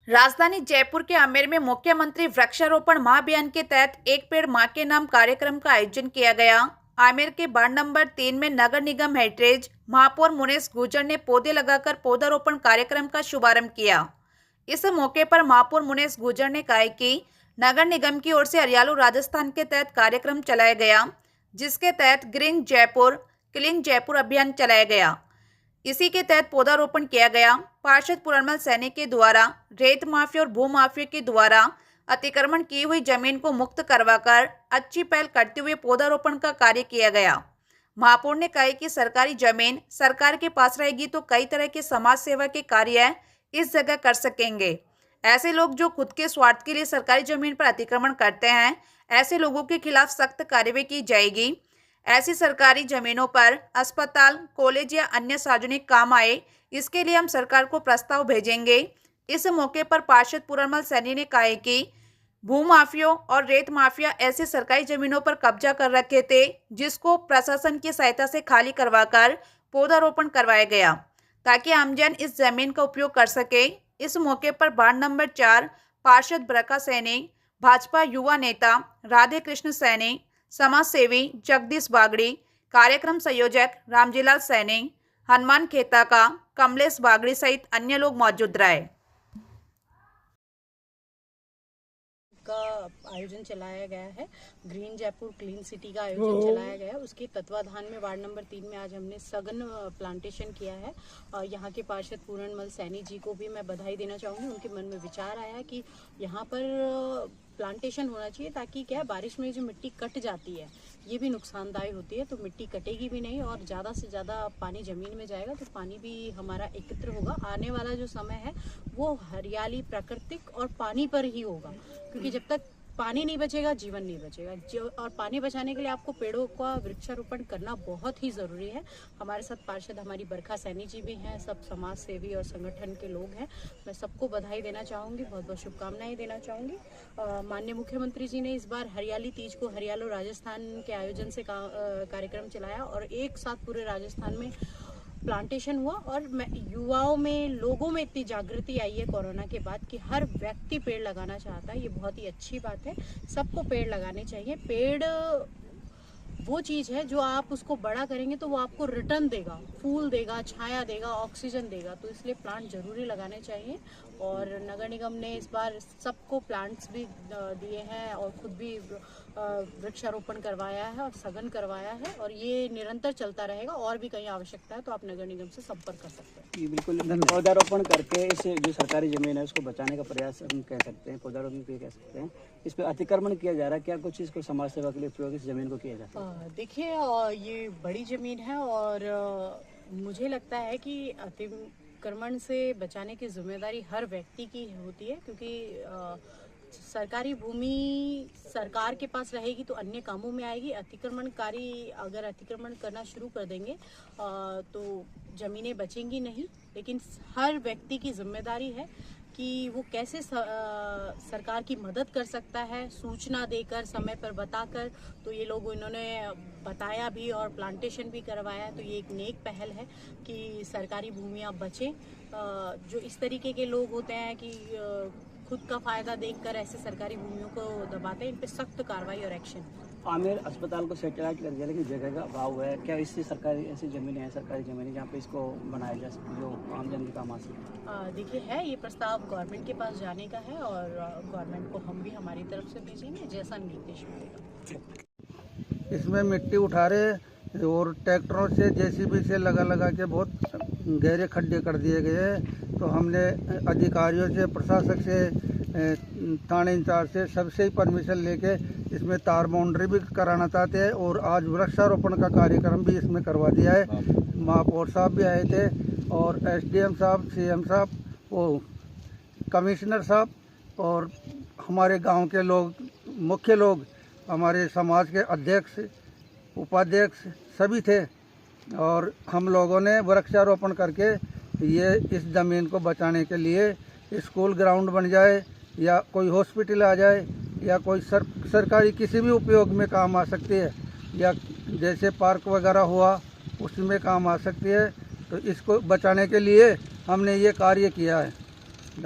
राजधानी जयपुर के आमेर में मुख्यमंत्री वृक्षारोपण महाअभियान के तहत एक पेड़ मां के नाम कार्यक्रम का आयोजन किया गया। आमेर के वार्ड नंबर 3 में नगर निगम हेडरेज महापौर मुनेश गुर्जर ने पौधे लगाकर पौधारोपण कार्यक्रम का शुभारंभ किया। इस मौके पर महापौर मुनेश गुर्जर ने कहा कि नगर निगम की ओर से हरियालो राजस्थान के तहत कार्यक्रम चलाया गया, जिसके तहत ग्रीन जयपुर क्लीन जयपुर अभियान चलाया गया। इसी के तहत पौधारोपण किया गया। पार्षद पुरनमल सैनी के द्वारा रेत माफिया और भू माफिया के द्वारा अतिक्रमण की हुई जमीन को मुक्त करवाकर अच्छी पहल करते हुए पौधारोपण का कार्य किया गया। महापौर ने कहा कि सरकारी जमीन सरकार के पास रहेगी तो कई तरह के समाज सेवा के कार्य इस जगह कर सकेंगे। ऐसे लोग जो खुद के स्वार्थ के लिए सरकारी जमीन पर अतिक्रमण करते हैं, ऐसे लोगों के खिलाफ सख्त कार्रवाई की जाएगी। ऐसी सरकारी जमीनों पर अस्पताल, कॉलेज या अन्य सार्वजनिक काम आए, इसके लिए हम सरकार को प्रस्ताव भेजेंगे। इस मौके पर पार्षद पुरनमल सैनी ने कहा कि भू माफियों और रेत माफिया ऐसी सरकारी जमीनों पर कब्जा कर रखे थे, जिसको प्रशासन की सहायता से खाली करवाकर पौधारोपण करवाया गया ताकि आमजन इस जमीन का उपयोग कर सके। इस मौके पर वार्ड नंबर 4 पार्षद ब्रका सैनी, भाजपा युवा नेता राधे कृष्ण सैनी, समाज सेवी जगदीश बागड़ी, कार्यक्रम संयोजक रामजीलाल सैनी, हनुमान खेताका, कमलेश बागड़ी सहित अन्य लोग मौजूद रहे। का आयोजन चलाया गया है, ग्रीन जयपुर क्लीन सिटी का आयोजन चलाया गया है। उसके तत्वाधान में वार्ड नंबर 3 में आज हमने सघन प्लांटेशन किया है। यहाँ के पार्षद पुरनमल सैनी जी को भी मैं बधाई देना चाहूँगी। उनके मन में विचार आया कि यहाँ पर प्लांटेशन होना चाहिए ताकि क्या है, बारिश में जो मिट्टी कट जाती है ये भी नुकसानदायक होती है, तो मिट्टी कटेगी भी नहीं और ज़्यादा से ज़्यादा पानी ज़मीन में जाएगा तो पानी भी हमारा एकत्र होगा। आने वाला जो समय है वो हरियाली, प्राकृतिक और पानी पर ही होगा, क्योंकि जब तक पानी नहीं बचेगा जीवन नहीं बचेगा। और पानी बचाने के लिए आपको पेड़ों का वृक्षारोपण करना बहुत ही ज़रूरी है। हमारे साथ पार्षद हमारी बरखा सैनी जी भी हैं, सब समाज सेवी और संगठन के लोग हैं। मैं सबको बधाई देना चाहूँगी, बहुत बहुत शुभकामनाएं देना चाहूँगी। माननीय मुख्यमंत्री जी ने इस बार हरियाली तीज को हरियालो राजस्थान के आयोजन से कार्यक्रम चलाया और एक साथ पूरे राजस्थान में प्लांटेशन हुआ और युवाओं में, लोगों में इतनी जागृति आई है कोरोना के बाद कि हर व्यक्ति पेड़ लगाना चाहता है। ये बहुत ही अच्छी बात है, सबको पेड़ लगाने चाहिए। पेड़ वो चीज़ है जो आप उसको बड़ा करेंगे तो वो आपको रिटर्न देगा, फूल देगा, छाया देगा, ऑक्सीजन देगा, तो इसलिए प्लांट जरूरी लगाने चाहिए। और नगर निगम ने इस बार सबको प्लांट्स भी दिए हैं और खुद भी वृक्षारोपण करवाया है और सघन करवाया है और ये निरंतर चलता रहेगा। और भी कहीं आवश्यकता है तो आप नगर निगम से संपर्क कर सकते हैं। जी बिल्कुल, पौधारोपण करके इस जो सरकारी जमीन है उसको बचाने का प्रयास हम कह सकते हैं, पौधारोपण भी कह सकते हैं। इस पर अतिक्रमण किया जा रहा है, क्या कुछ इसको समाज सेवा के लिए उपयोग इस जमीन को किया जाता है? देखिए, ये बड़ी जमीन है और मुझे लगता है कि अतिक्रमण से बचाने की जिम्मेदारी हर व्यक्ति की होती है, क्योंकि सरकारी भूमि सरकार के पास रहेगी तो अन्य कामों में आएगी। अतिक्रमणकारी अगर अतिक्रमण करना शुरू कर देंगे तो जमीनें बचेंगी नहीं, लेकिन हर व्यक्ति की जिम्मेदारी है कि वो कैसे सरकार की मदद कर सकता है, सूचना देकर, समय पर बताकर। तो ये लोग इन्होंने बताया भी और प्लांटेशन भी करवाया, तो ये एक नेक पहल है कि सरकारी भूमियाँ बचें। जो इस तरीके के लोग होते हैं कि खुद का फायदा देखकर ऐसे सरकारी भूमियों को दबाते हैं, इन पे सख्त कार्रवाई और एक्शन। आमेर अस्पताल को सैटेलाइट कर दिया, लेकिन जगह का अभाव है, क्या इससे सरकारी ऐसी जमीनें हैं, सरकारी जमीनें जहाँ पे इसको बनाया जा सके जो आमजन के काम आ सके? देखिए, है ये प्रस्ताव गवर्नमेंट के पास जाने का है और गवर्नमेंट को हम भी हमारी तरफ से भेजेंगे जैसा निर्देश मिलेगा। इसमें मिट्टी उठा रहे और ट्रैक्टरों से, जेसीबी से लगा के बहुत गहरे खड्डे कर दिए गए हैं। तो हमने अधिकारियों से, प्रशासक से, थाने इंचार्ज से, सबसे ही परमिशन लेके इसमें तार बाउंड्री भी कराना चाहते हैं और आज वृक्षारोपण का कार्यक्रम भी इसमें करवा दिया है। महापौर साहब भी आए थे और एसडीएम साहब, सीएम साहब, वो कमिश्नर साहब और हमारे गांव के लोग, मुख्य लोग, हमारे समाज के अध्यक्ष, उपाध्यक्ष सभी थे और हम लोगों ने वृक्षारोपण करके ये इस ज़मीन को बचाने के लिए स्कूल ग्राउंड बन जाए या कोई हॉस्पिटल आ जाए या कोई सरकारी किसी भी उपयोग में काम आ सकती है, या जैसे पार्क वगैरह हुआ उसमें काम आ सकती है। तो इसको बचाने के लिए हमने ये कार्य किया है।